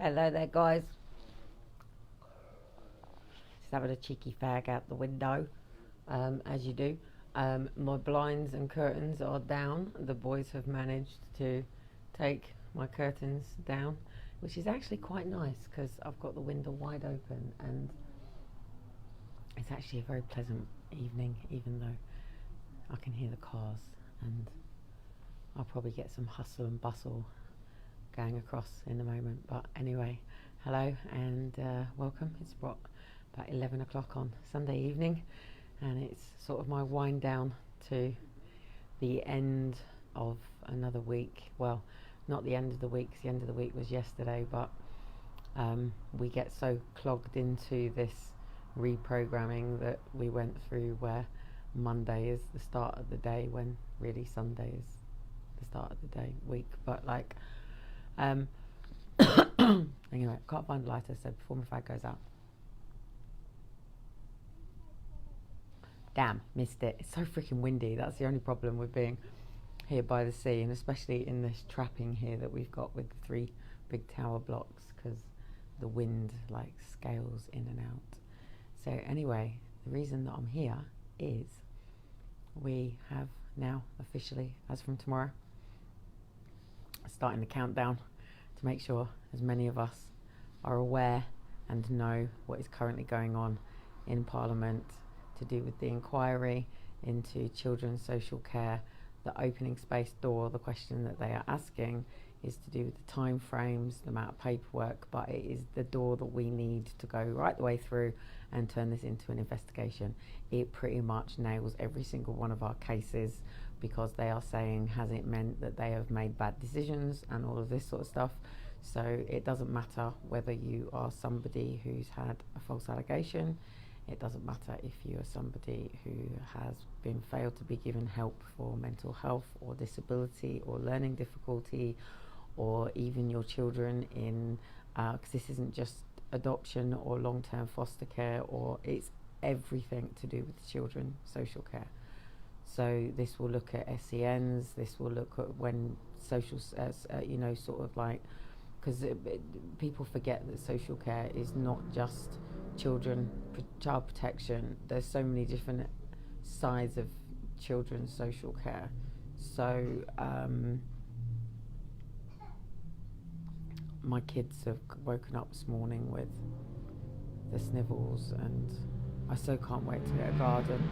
Hello there, guys. Just having a cheeky fag out the window, as you do. My blinds and curtains are down. The boys have managed to take my curtains down, which is actually quite nice because I've got the window wide open and it's actually a very pleasant evening, even though I can hear the cars and I'll probably get some hustle and bustle going across in a moment. But anyway, hello and welcome. It's about 11 o'clock on Sunday evening, and it's sort of my wind down to the end of another week. Well, not the end of the week, 'cause the end of the week was yesterday, but we get so clogged into this reprogramming that we went through where Monday is the start of the day when really Sunday is the start of the day week. But like anyway, I can't find a lighter, so before my fag goes out. Damn, missed it. It's so freaking windy. That's the only problem with being here by the sea, and especially in this trapping here that we've got with the 3 big tower blocks, because the wind like scales in and out. So anyway, the reason that I'm here is we have now officially, as from tomorrow, starting the countdown to make sure as many of us are aware and know what is currently going on in Parliament to do with the inquiry into children's social care. The opening space door, the question that they are asking is to do with the time frames, the amount of paperwork, but it is the door that we need to go right the way through and turn this into an investigation. It pretty much nails every single one of our cases, because they are saying, has it meant that they have made bad decisions and all of this sort of stuff. So it doesn't matter whether you are somebody who's had a false allegation. It doesn't matter if you are somebody who has been failed to be given help for mental health or disability or learning difficulty, or even your children in, because this isn't just adoption or long-term foster care, or it's everything to do with children social care. So this will look at SENs, this will look at when social, sort of like, because people forget that social care is not just children, child protection. There's so many different sides of children's social care. So my kids have woken up this morning with the snivels, and I so can't wait to get a garden.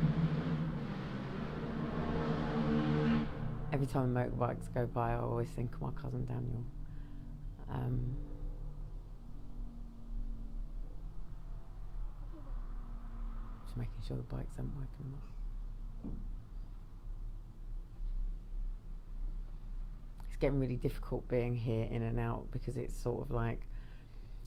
Every time motorbikes go by, I always think of my cousin Daniel. Just making sure the bikes aren't working them up. It's getting really difficult being here in and out, because it's sort of like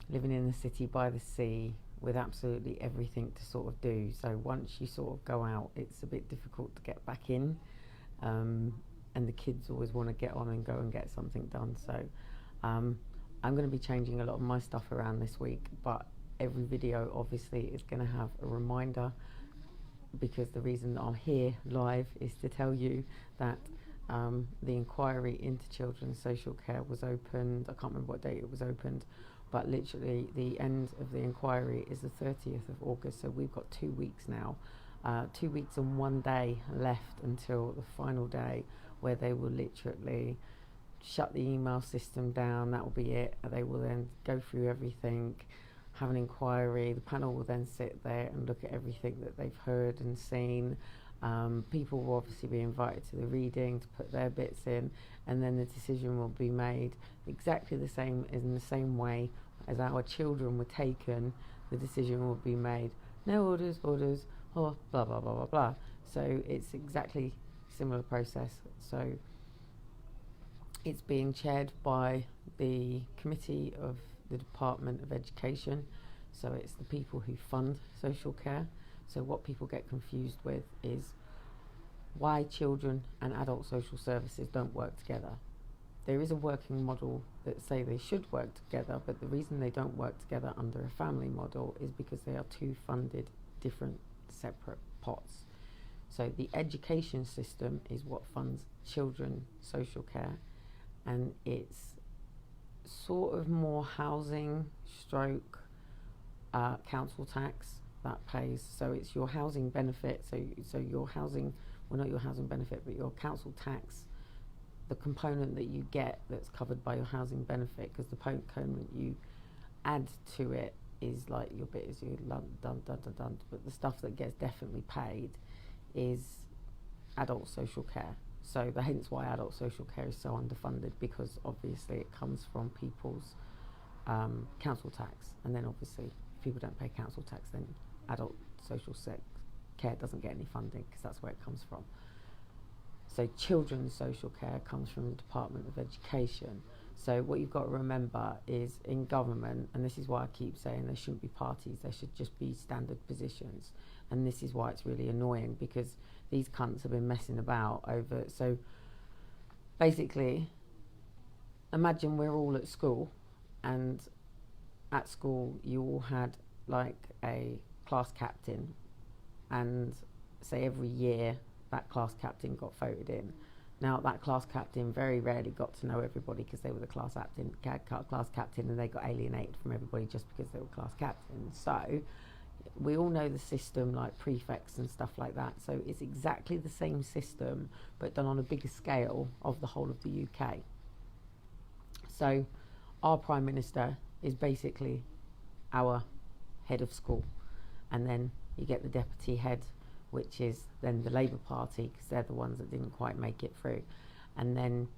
living in the city by the sea with absolutely everything to sort of do. So once you sort of go out, it's a bit difficult to get back in. And the kids always want to get on and go and get something done. So I'm going to be changing a lot of my stuff around this week, but every video obviously is going to have a reminder, because the reason that I'm here live is to tell you that the inquiry into children's social care was opened. I can't remember what date it was opened, but literally the end of the inquiry is the 30th of August. So we've got 2 weeks now, 2 weeks and 1 day left until the final day, where they will literally shut the email system down. That will be it. They will then go through everything, have an inquiry. The panel will then sit there and look at everything that they've heard and seen. People will obviously be invited to the reading to put their bits in, and then the decision will be made exactly the same, in the same way as our children were taken. The decision will be made. No orders, or blah blah blah blah blah. So it's exactly similar process. So it's being chaired by the committee of the Department of Education. So it's the people who fund social care. So what people get confused with is why children and adult social services don't work together. There is a working model that say they should work together, but the reason they don't work together under a family model is because they are two funded different separate pots. So the education system is what funds children social care, and it's sort of more housing stroke council tax that pays. So it's your housing benefit. So your housing, well, not your housing benefit, but your council tax, the component that you get that's covered by your housing benefit, because the component you add to it is like your bit is your dun, but the stuff that gets definitely paid is adult social care. So hence why adult social care is so underfunded, because obviously it comes from people's council tax, and then obviously if people don't pay council tax, then adult social care doesn't get any funding, because that's where it comes from. So children's social care comes from the Department of Education. So what you've got to remember is, in government, and this is why I keep saying there shouldn't be parties, there should just be standard positions. And this is why it's really annoying, because these cunts have been messing about over. So basically, imagine we're all at school, and at school you all had like a class captain, and say every year that class captain got voted in. Now that class captain very rarely got to know everybody, because they were the class captain, and they got alienated from everybody just because they were class captains. So we all know the system, like prefects and stuff like that. So it's exactly the same system, but done on a bigger scale of the whole of the UK. So our Prime Minister is basically our head of school, and then you get the deputy head, which is then the Labour Party, because they're the ones that didn't quite make it through. And then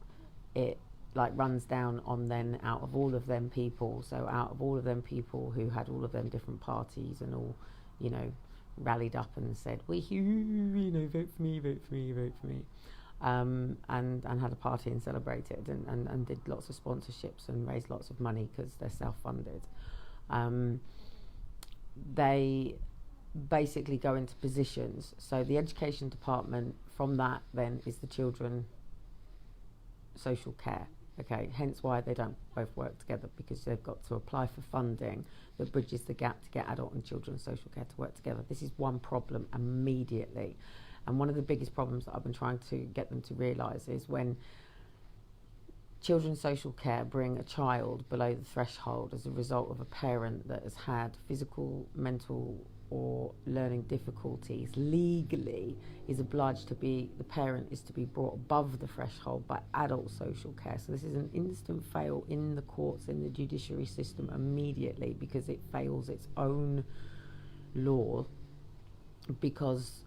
it like runs down on then out of all of them people. So out of all of them people who had all of them different parties and all, you know, rallied up and said, vote for me, vote for me, vote for me. And had a party and celebrated and did lots of sponsorships and raised lots of money, because they're self-funded. They basically go into positions. So the education department from that then is the children social care. Okay, hence why they don't both work together, because they've got to apply for funding that bridges the gap to get adult and children's social care to work together. This is one problem immediately. And one of the biggest problems that I've been trying to get them to realise is when children's social care bring a child below the threshold as a result of a parent that has had physical, mental or learning difficulties, legally is obliged to be, the parent is to be brought above the threshold by adult social care. So this is an instant fail in the courts, in the judiciary system immediately, because it fails its own law, because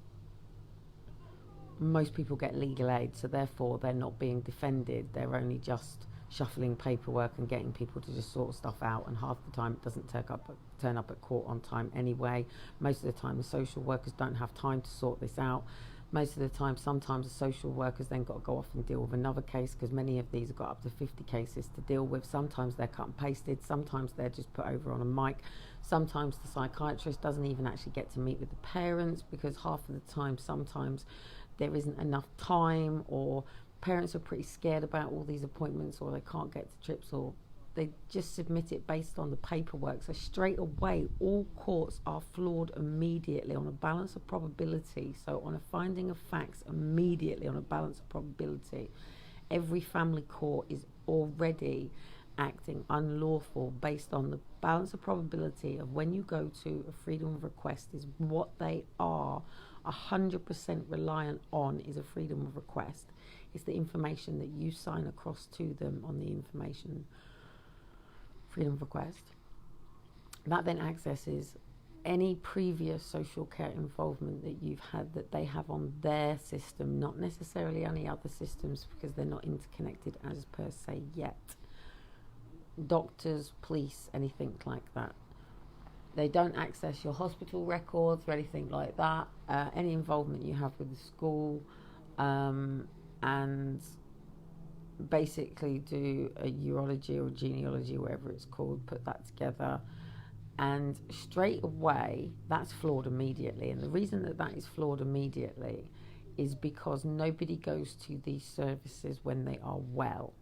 most people get legal aid, so therefore they're not being defended, they're only just shuffling paperwork and getting people to just sort stuff out, and half the time it doesn't turn up at court on time anyway. Most of the time the social workers don't have time to sort this out. Most of the time, sometimes the social workers then got to go off and deal with another case, because many of these have got up to 50 cases to deal with. Sometimes they're cut and pasted, sometimes they're just put over on a mic, sometimes the psychiatrist doesn't even actually get to meet with the parents, because half of the time sometimes there isn't enough time, or parents are pretty scared about all these appointments, or they can't get to trips, or they just submit it based on the paperwork. So straight away, all courts are flawed immediately on a balance of probability. So on a finding of facts, immediately on a balance of probability, every family court is already acting unlawful based on the balance of probability of when you go to a freedom of request is what they are 100% reliant on, is a freedom of request. It's the information that you sign across to them on the information freedom of request. That then accesses any previous social care involvement that you've had, that they have on their system, not necessarily any other systems, because they're not interconnected as per se yet. Doctors, police, anything like that. They don't access your hospital records or anything like that. Any involvement you have with the school, and basically do a urology or genealogy, whatever it's called, put that together, and straight away that's flawed immediately. And the reason that that is flawed immediately is because nobody goes to these services when they are well.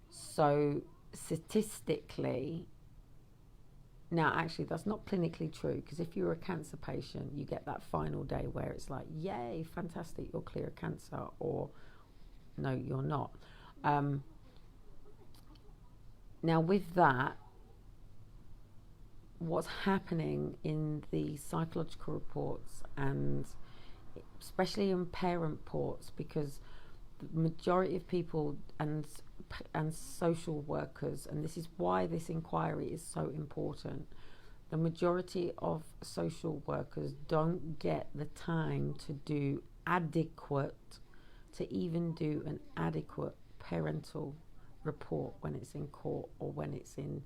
So statistically, now actually that's not clinically true, because if you're a cancer patient, you get that final day where it's like, yay, fantastic, you're clear of cancer, or no, you're not. Now with that, what's happening in the psychological reports, and especially in parent reports, because the majority of people and social workers, and this is why this inquiry is so important, the majority of social workers don't get the time to do even do an adequate parental report when it's in court or when it's in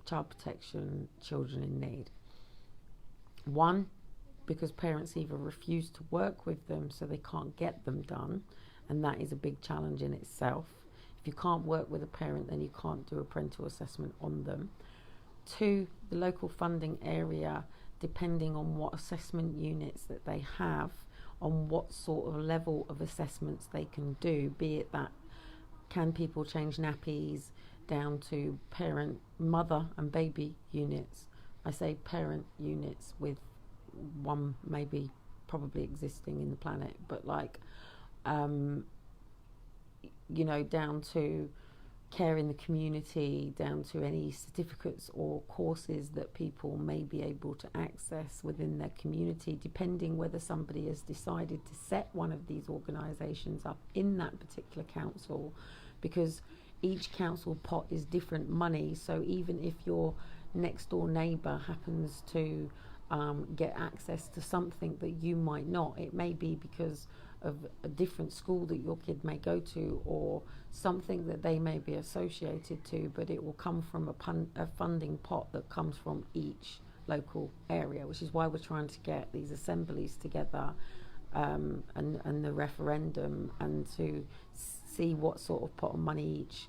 child protection, children in need. One, because parents either refuse to work with them, so they can't get them done, and that is a big challenge in itself. If you can't work with a parent, then you can't do a parental assessment on them. Two, the local funding area, depending on what assessment units that they have, on what sort of level of assessments they can do, be it that can people change nappies, down to parent, mother and baby units. I say parent units with one maybe probably existing in the planet, but like down to care in the community, down to any certificates or courses that people may be able to access within their community, depending whether somebody has decided to set one of these organisations up in that particular council, because each council pot is different money. So even if your next door neighbour happens to get access to something that you might not, it may be because of a different school that your kid may go to, or something that they may be associated to, but it will come from a funding pot that comes from each local area, which is why we're trying to get these assemblies together and the referendum, and to see what sort of pot of money each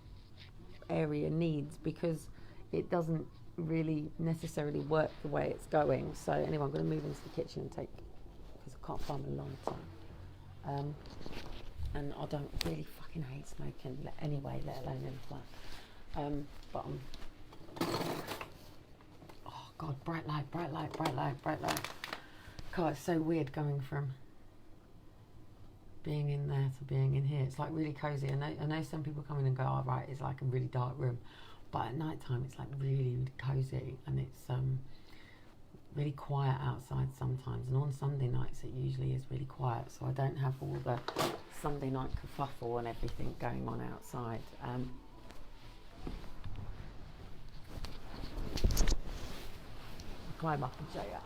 area needs, because it doesn't really necessarily work the way it's going. So anyway, I'm going to move into the kitchen and take, because I can't find my lighter. And I don't really fucking hate smoking anyway, let alone in a flat. But oh god, bright light. God, it's so weird going from being in there to being in here. It's like really cozy. I know some people come in and go, oh right, it's like a really dark room, but at night time it's like really, really cozy, and it's really quiet outside sometimes, and on Sunday nights it usually is really quiet, so I don't have all the Sunday night kerfuffle and everything going on outside. Climb up and show you.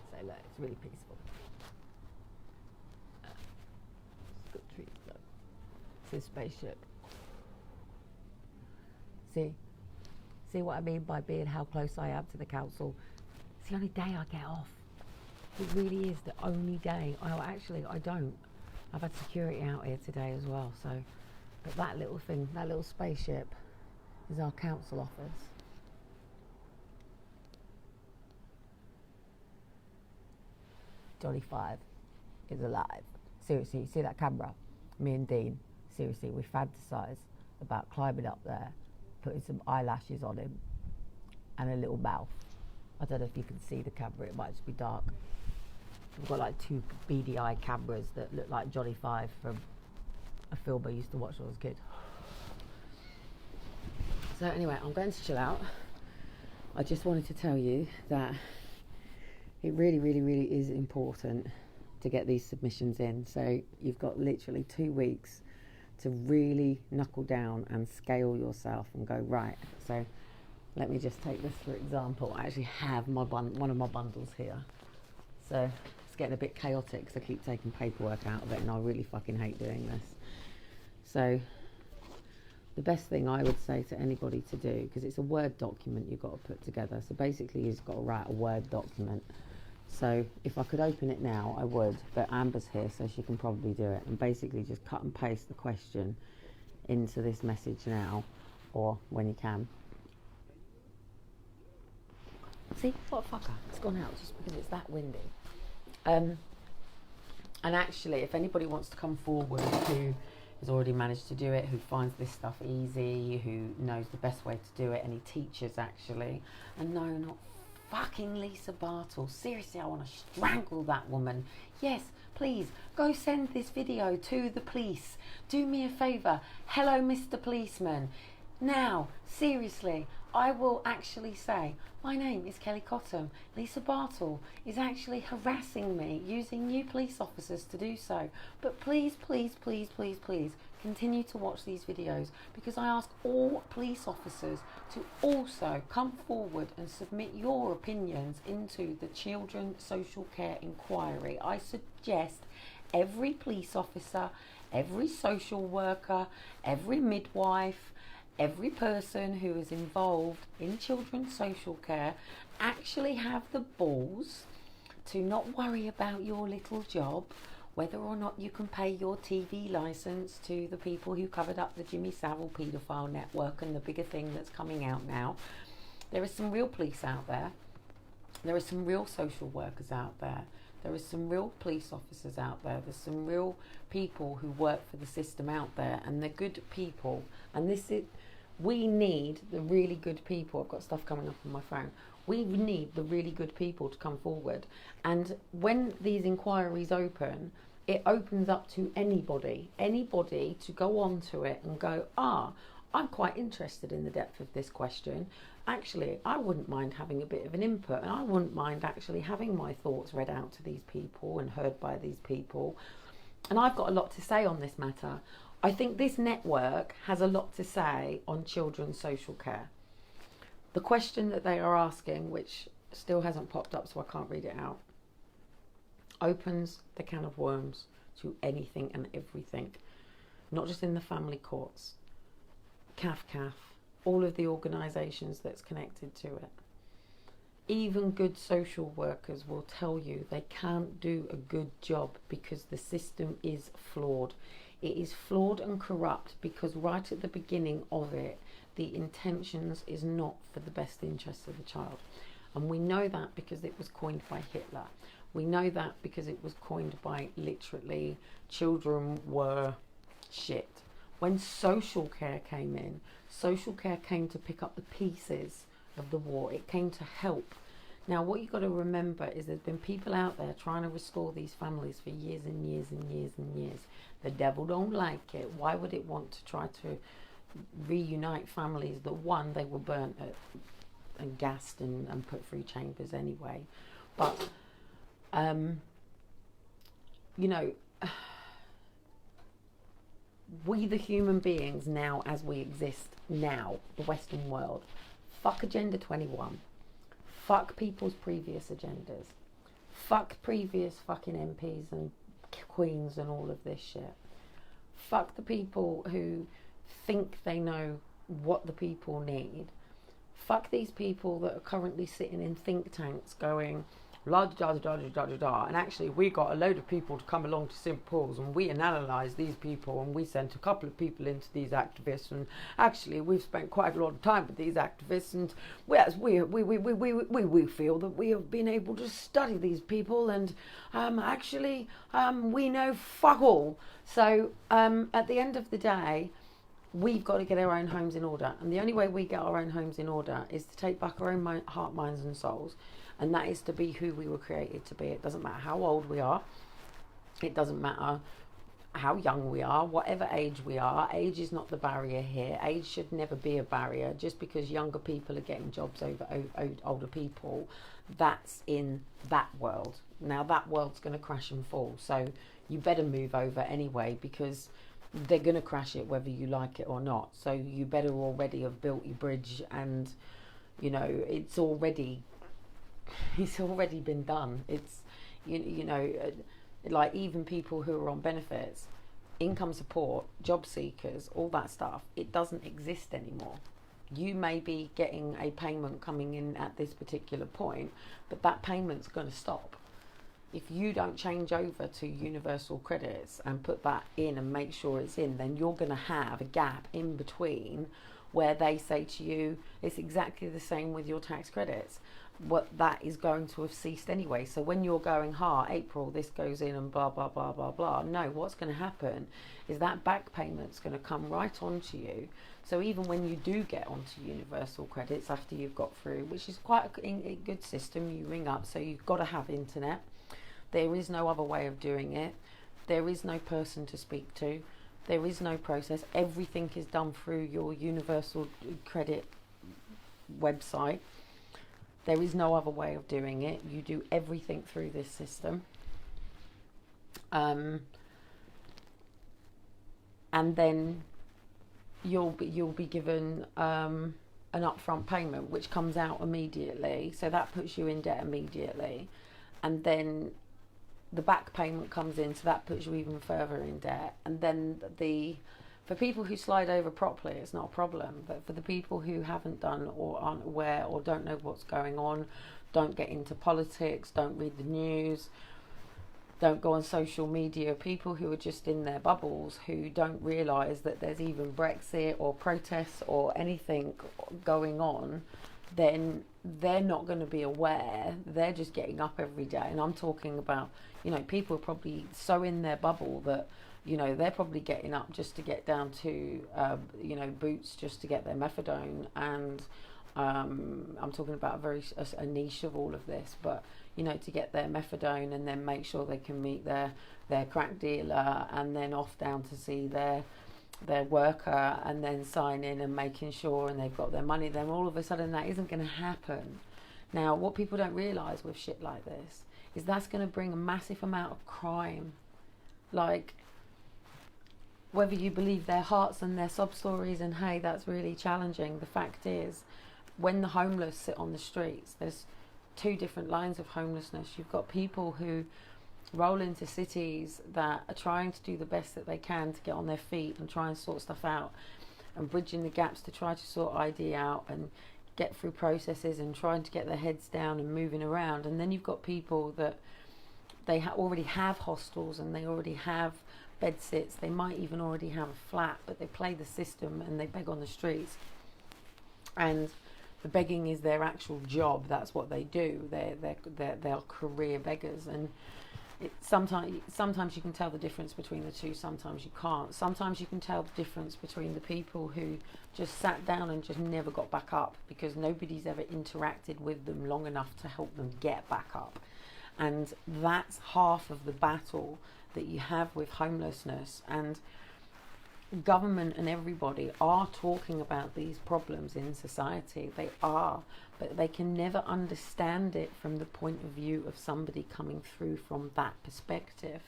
So look, it's really peaceful. It's got trees though. It's a spaceship. See what I mean by being how close I am to the council. It's the only day I get off. It really is the only day. I don't. I've had security out here today as well, so. But that little thing, that little spaceship, is our council office. Johnny 5 is alive. Seriously, you see that camera? Me and Dean, seriously, we fantasize about climbing up there, putting some eyelashes on him, and a little mouth. I don't know if you can see the camera, it might just be dark. We've got like two beady eye cameras that look like Johnny 5 from a film I used to watch when I was a kid. So anyway, I'm going to chill out. I just wanted to tell you that it really, really, really is important to get these submissions in. So you've got literally 2 weeks to really knuckle down and scale yourself and go, right, so let me just take this for example. I actually have one of my bundles here. So it's getting a bit chaotic because I keep taking paperwork out of it, and I really fucking hate doing this. So the best thing I would say to anybody to do, because it's a Word document you've got to put together, so basically you've got to write a Word document. So if I could open it now, I would, but Amber's here, so she can probably do it, and basically just cut and paste the question into this message now, or when you can. See, what a fucker, it's gone out just because it's that windy. And actually, if anybody wants to come forward who has already managed to do it, who finds this stuff easy, who knows the best way to do it, any teachers actually, and no, not fucking Lisa Bartle. Seriously, I want to strangle that woman. Yes, please, go send this video to the police. Do me a favour. Hello, Mr. Policeman. Now, seriously, I will actually say, my name is Kelly Cottam. Lisa Bartle is actually harassing me using new police officers to do so. But please, please, please, please, please, continue to watch these videos, because I ask all police officers to also come forward and submit your opinions into the Children Social Care Inquiry. I suggest every police officer, every social worker, every midwife, every person who is involved in children's social care actually have the balls to not worry about your little job, whether or not you can pay your TV licence to the people who covered up the Jimmy Savile paedophile network and the bigger thing that's coming out now. There are some real police out there. There are some real social workers out there. There are some real police officers out there. There's some real people who work for the system out there, and they're good people. And we need the really good people. I've got stuff coming up on my phone. We need the really good people to come forward. And when these inquiries open, it opens up to anybody to go on to it and go, I'm quite interested in the depth of this question. Actually, I wouldn't mind having a bit of an input, and I wouldn't mind actually having my thoughts read out to these people and heard by these people. And I've got a lot to say on this matter. I think this network has a lot to say on children's social care. The question that they are asking, which still hasn't popped up so I can't read it out, opens the can of worms to anything and everything, not just in the family courts, CAF, all of the organisations that's connected to it. Even good social workers will tell you they can't do a good job because the system is flawed. It is flawed and corrupt because right at the beginning of it, the intentions is not for the best interests of the child. And we know that because it was coined by Hitler. We know that because it was coined by literally children were shit. When social care came in, social care came to pick up the pieces of the war. It came to help. Now, what you've got to remember is there's been people out there trying to restore these families for years and years and years and years. The devil don't like it. Why would it want to try to reunite families that, one, they were burnt and gassed and put through chambers anyway? But, we the human beings now, as we exist now, the Western world, fuck Agenda 21. Fuck people's previous agendas. Fuck previous fucking MPs and queens and all of this shit. Fuck the people who think they know what the people need. Fuck these people that are currently sitting in think tanks going, la da da da da da da, and actually we got a load of people to come along to St. Paul's and we analysed these people and we sent a couple of people into these activists, and actually we've spent quite a lot of time with these activists, and whereas we feel that we have been able to study these people, and we know fuck all. So at the end of the day, we've got to get our own homes in order, and the only way we get our own homes in order is to take back our own heart, minds and souls. And that is to be who we were created to be. It doesn't matter how old we are. It doesn't matter how young we are, whatever age we are. Age is not the barrier here. Age should never be a barrier. Just because younger people are getting jobs over older people, that's in that world. Now that world's going to crash and fall. So you better move over anyway, because they're going to crash it whether you like it or not. So you better already have built your bridge, and, it's already been done. It's, like even people who are on benefits, income support, job seekers, all that stuff, it doesn't exist anymore. You may be getting a payment coming in at this particular point, but that payment's going to stop. If you don't change over to universal credits and put that in and make sure it's in, then you're going to have a gap in between where they say to you, it's exactly the same with your tax credits. What that is going to have ceased anyway. So when you're going, April, this goes in and blah, blah, blah, blah, blah. No, what's going to happen is that back payment's going to come right onto you. So even when you do get onto universal credits after you've got through, which is quite a good system, you ring up, so you've got to have internet. There is no other way of doing it. There is no person to speak to. There is no process. Everything is done through your universal credit website. There is no other way of doing it. You do everything through this system. And then you'll be given an upfront payment, which comes out immediately. So that puts you in debt immediately. And then the back payment comes in, so that puts you even further in debt. And then for people who slide over properly, it's not a problem. But for the people who haven't done or aren't aware or don't know what's going on, don't get into politics, don't read the news, don't go on social media, people who are just in their bubbles, who don't realise that there's even Brexit or protests or anything going on, then they're not going to be aware. They're just getting up every day. And I'm talking about, people are probably so in their bubble that, they're probably getting up just to get down to, Boots, just to get their methadone. And I'm talking about a niche of all of this, but, to get their methadone and then make sure they can meet their crack dealer, and then off down to see their worker, and then sign in and making sure and they've got their money. Then all of a sudden that isn't going to happen. Now, what people don't realise with shit like this is that's going to bring a massive amount of crime. Like, whether you believe their hearts and their sob stories, and hey, that's really challenging, the fact is, when the homeless sit on the streets, there's two different lines of homelessness. You've got people who roll into cities that are trying to do the best that they can to get on their feet and try and sort stuff out, and bridging the gaps to try to sort ID out and get through processes and trying to get their heads down and moving around. And then you've got people that they already have hostels and they already have bed sits. They might even already have a flat, but they play the system and they beg on the streets. And the begging is their actual job. That's what they do. They're career beggars. And sometimes you can tell the difference between the two, sometimes you can't. Sometimes you can tell the difference between the people who just sat down and just never got back up because nobody's ever interacted with them long enough to help them get back up. And that's half of the battle that you have with homelessness. And government and everybody are talking about these problems in society. They are, but they can never understand it from the point of view of somebody coming through from that perspective.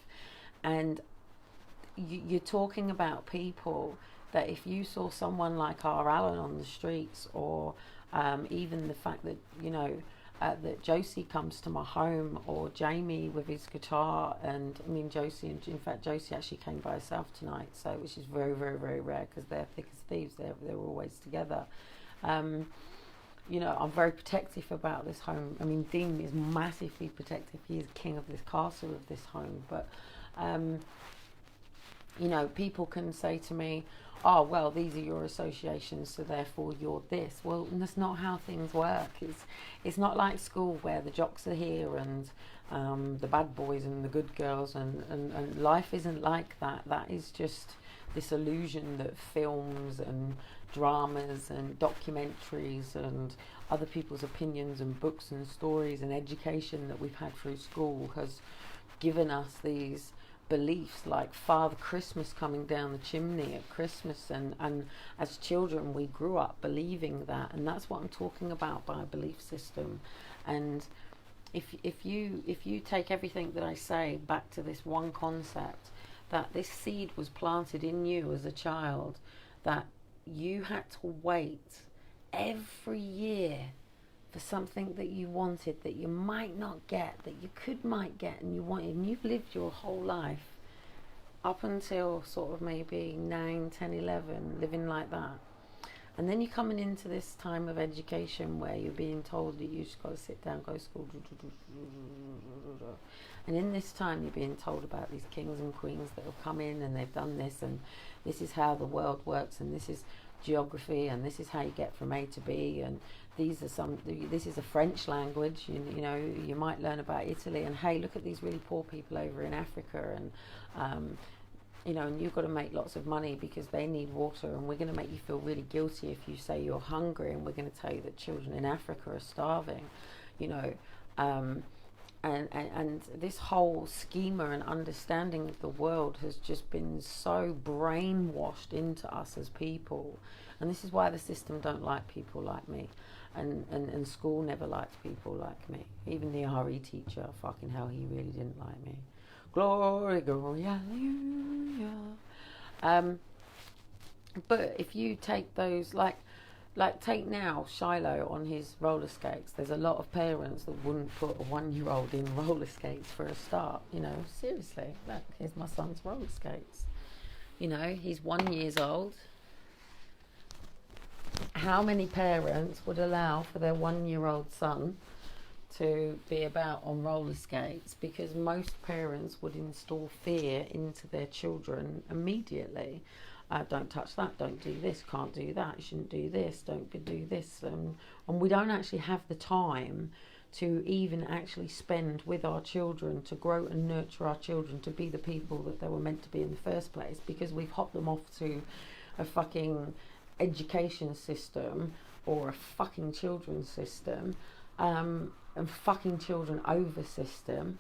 And you're talking about people that if you saw someone like R. Allen on the streets, or even the fact that, that Josie comes to my home, or Jamie with his guitar, and Josie actually came by herself tonight, so which is very, very, very rare because they're thick as thieves. They're always together. I'm very protective about this home. Dean is massively protective. He is king of this castle, of this home. But people can say to me, oh, well, these are your associations, so therefore you're this. Well, that's not how things work. It's not like school where the jocks are here and the bad boys and the good girls, and life isn't like that. That is just this illusion that films and dramas and documentaries and other people's opinions and books and stories and education that we've had through school has given us these beliefs, like Father Christmas coming down the chimney at Christmas, and as children we grew up believing that, and that's what I'm talking about by a belief system. And if you take everything that I say back to this one concept, that this seed was planted in you as a child, that you had to wait every year for something that you wanted, that you might not get, that you might get, and you wanted, and you've lived your whole life up until sort of maybe 9, 10, 11, living like that. And then you're coming into this time of education where you're being told that you just got to sit down, go to school, and in this time you're being told about these kings and queens that have come in and they've done this, and this is how the world works, and this is geography, and this is how you get from A to B, and this is a French language. You might learn about Italy, and hey, look at these really poor people over in Africa, and and you've got to make lots of money because they need water, and we're going to make you feel really guilty if you say you're hungry, and we're going to tell you that children in Africa are starving. and this whole schema and understanding of the world has just been so brainwashed into us as people. And this is why the system don't like people like me, and school never liked people like me. Even the RE teacher, fucking hell, he really didn't like me. Glory, glory, hallelujah. But if you take those, like take now Shiloh on his roller skates. There's a lot of parents that wouldn't put a 1-year-old in roller skates for a start. You know, seriously, look, here's my son's roller skates. You know, he's 1 year old. How many parents would allow for their 1-year-old son to be about on roller skates? Because most parents would install fear into their children immediately. Don't touch that, don't do this, can't do that, you shouldn't do this, don't do this. And we don't actually have the time to even actually spend with our children to grow and nurture our children to be the people that they were meant to be in the first place, because we've hopped them off to a fucking education system or a fucking children's system, and fucking children over system,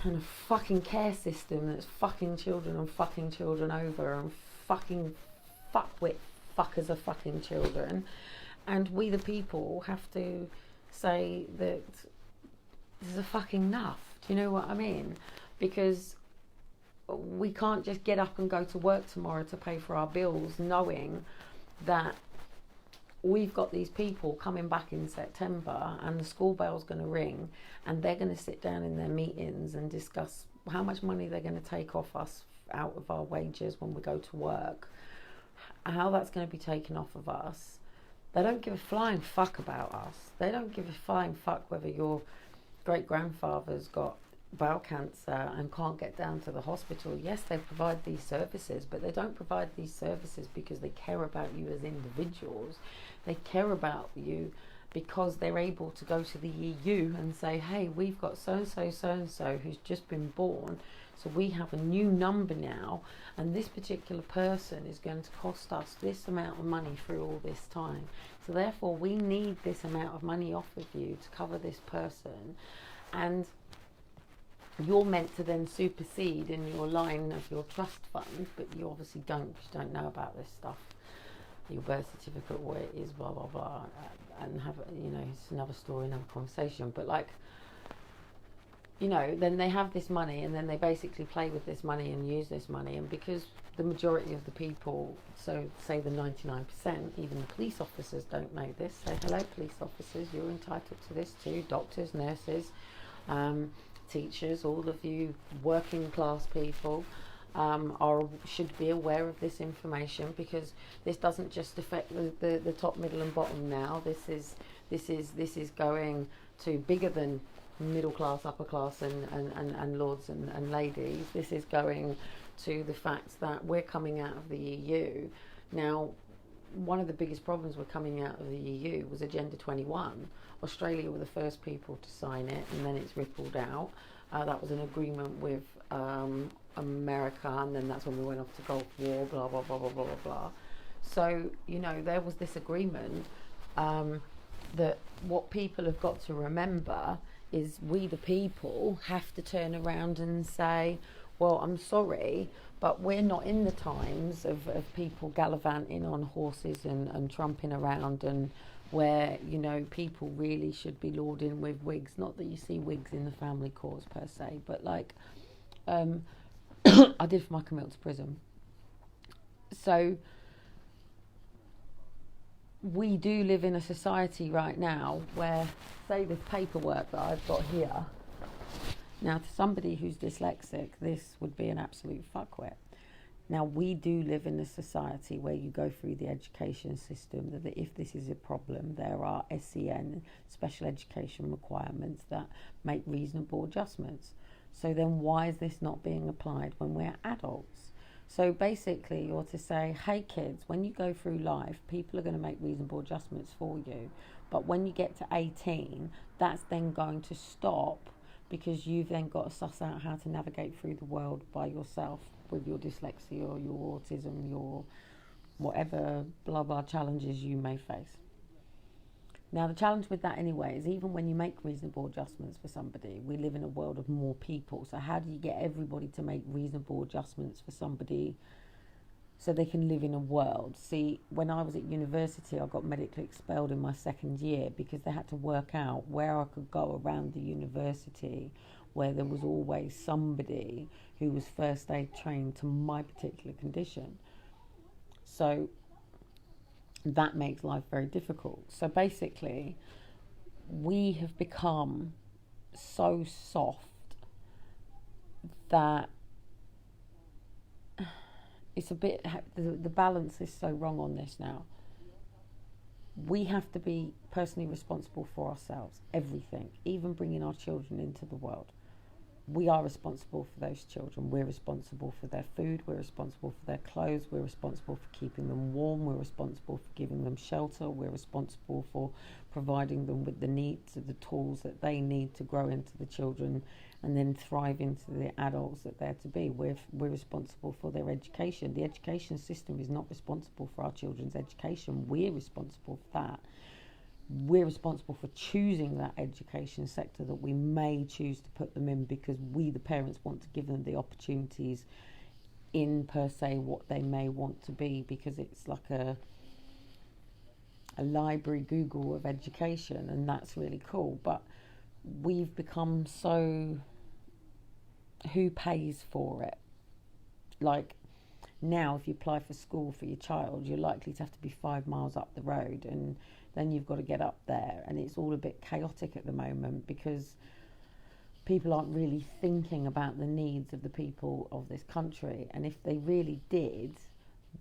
and a fucking care system that's fucking children and fucking children over, and fucking fuckwit fuckers are fucking children. And we the people have to say that this is a fucking enough. Do you know what I mean? Because we can't just get up and go to work tomorrow to pay for our bills knowing that we've got these people coming back in September and the school bell's going to ring and they're going to sit down in their meetings and discuss how much money they're going to take off us out of our wages when we go to work, how that's going to be taken off of us. They don't give a flying fuck about us. They don't give a flying fuck whether your great-grandfather's got bowel cancer and can't get down to the hospital. Yes, they provide these services, but they don't provide these services because they care about you as individuals. They care about you because they're able to go to the EU and say, hey, we've got so-and-so who's just been born, so we have a new number now, and this particular person is going to cost us this amount of money through all this time. So therefore, we need this amount of money off of you to cover this person. And you're meant to then supersede in your line of your trust fund, but you obviously don't, because you don't know about this stuff. Your birth certificate, what it is, blah, blah, blah, and have, you know, it's another story, another conversation. But like, you know, then they have this money and then they basically play with this money and use this money. And because the majority of the people, so say the 99%, even the police officers don't know this. Say, hello, police officers, you're entitled to this too. Doctors, nurses, teachers, all of you working class people should be aware of this information, because this doesn't just affect the top, middle and bottom now. This is going to bigger than middle class, upper class and lords and ladies. This is going to the fact that we're coming out of the EU. Now, one of the biggest problems with coming out of the EU was Agenda 21. Australia were the first people to sign it, and then it's rippled out. That was an agreement with America, and then that's when we went off to Gulf War, blah, blah, blah, blah, blah, blah, blah. So, you know, there was this agreement that what people have got to remember is we the people have to turn around and say, well, I'm sorry, but we're not in the times of people gallivanting on horses and trumping around, and where, you know, people really should be lording with wigs. Not that you see wigs in the family cause per se, but like I did for my commute to prison. So we do live in a society right now where, say, this paperwork that I've got here, now to somebody who's dyslexic, this would be an absolute fuckwit. Now, we do live in a society where you go through the education system, that if this is a problem, there are SEN, special education requirements, that make reasonable adjustments. So then why is this not being applied when we're adults? So basically, you're to say, hey kids, when you go through life, people are going to make reasonable adjustments for you. But when you get to 18, that's then going to stop, because you've then got to suss out how to navigate through the world by yourself with your dyslexia or your autism, your whatever blah blah challenges you may face. Now, the challenge with that anyway is even when you make reasonable adjustments for somebody, we live in a world of more people. So how do you get everybody to make reasonable adjustments for somebody so they can live in a world? See, when I was at university, I got medically expelled in my second year because they had to work out where I could go around the university where there was always somebody who was first aid trained to my particular condition. So that makes life very difficult. So basically, we have become so soft that it's a bit, the balance is so wrong on this now. We have to be personally responsible for ourselves, everything, even bringing our children into the world. We are responsible for those children. We're responsible for their food. We're responsible for their clothes. We're responsible for keeping them warm. We're responsible for giving them shelter. We're responsible for providing them with the needs of the tools that they need to grow into the children and then thrive into the adults that they're to be. We're responsible for their education. The education system is not responsible for our children's education. We're responsible for that. We're responsible for choosing that education sector that we may choose to put them in because we, the parents, want to give them the opportunities in, per se, what they may want to be, because it's like a library Google of education, and that's really cool. But we've become so, who pays for it? Like, now if you apply for school for your child, you're likely to have to be 5 miles up the road, and then you've got to get up there, and it's all a bit chaotic at the moment because people aren't really thinking about the needs of the people of this country. And if they really did,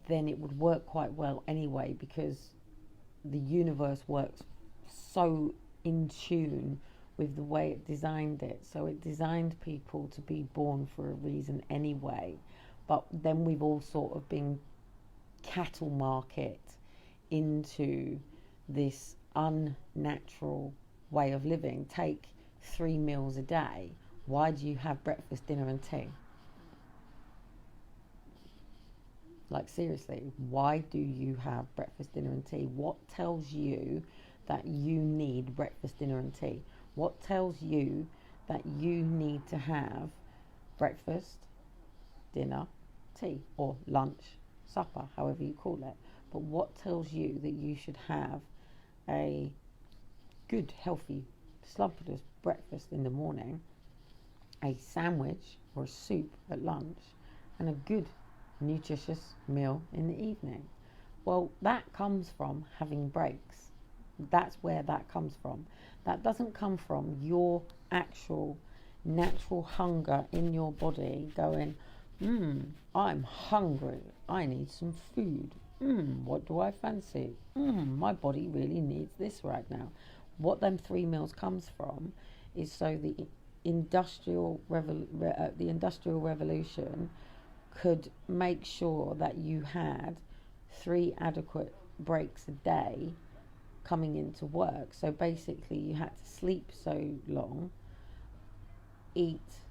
then it would work quite well anyway, because the universe works so in tune with the way it designed it. So it designed people to be born for a reason anyway. But then we've all sort of been cattle market into this unnatural way of living. Take 3 meals a day. Why do you have breakfast, dinner and tea? Like, seriously, why do you have breakfast, dinner and tea? What tells you that you need breakfast, dinner and tea? What tells you that you need to have breakfast, dinner, tea, or lunch, supper, however you call it? But what tells you that you should have a good, healthy, slumped breakfast in the morning, a sandwich or a soup at lunch, and a good, nutritious meal in the evening? Well, that comes from having breaks. That's where that comes from. That doesn't come from your actual natural hunger in your body going, I'm hungry, I need some food. What do I fancy? My body really needs this right now. What them 3 meals comes from is so the industrial revolution could make sure that you had 3 adequate breaks a day coming into work. So basically you had to sleep so long, eat.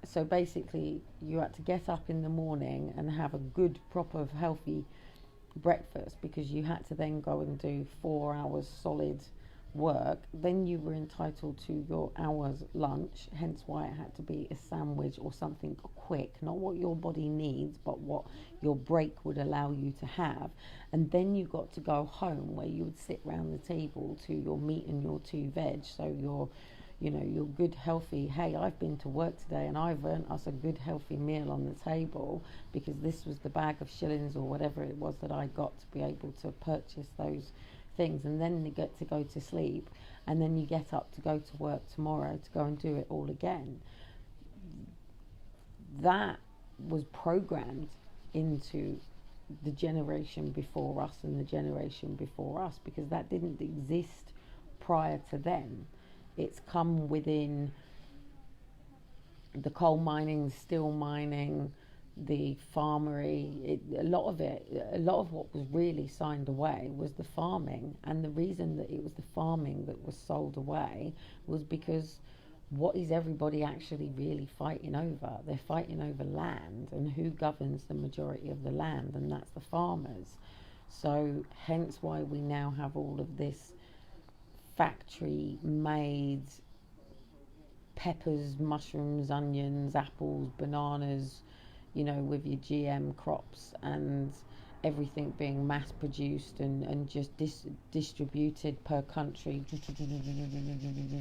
So basically you had to get up in the morning and have a good, proper, healthy breakfast, because you had to then go and do 4 hours solid work. Then you were entitled to your hour's lunch, hence why it had to be a sandwich or something quick, not what your body needs but what your break would allow you to have. And then you got to go home where you would sit round the table to your meat and your 2 veg, so your good healthy, hey, I've been to work today and I've earned us a good healthy meal on the table because this was the bag of shillings or whatever it was that I got to be able to purchase those things. And then you get to go to sleep, and then you get up to go to work tomorrow to go and do it all again. That was programmed into the generation before us and the generation before us, because that didn't exist prior to them. It's come within the coal mining, steel mining, the farmery. A lot of what was really signed away was the farming. And the reason that it was the farming that was sold away was because what is everybody actually really fighting over? They're fighting over land, and who governs the majority of the land, and that's the farmers. So hence why we now have all of this factory made peppers, mushrooms, onions, apples, bananas, you know, with your GM crops, and everything being mass produced and just distributed per country.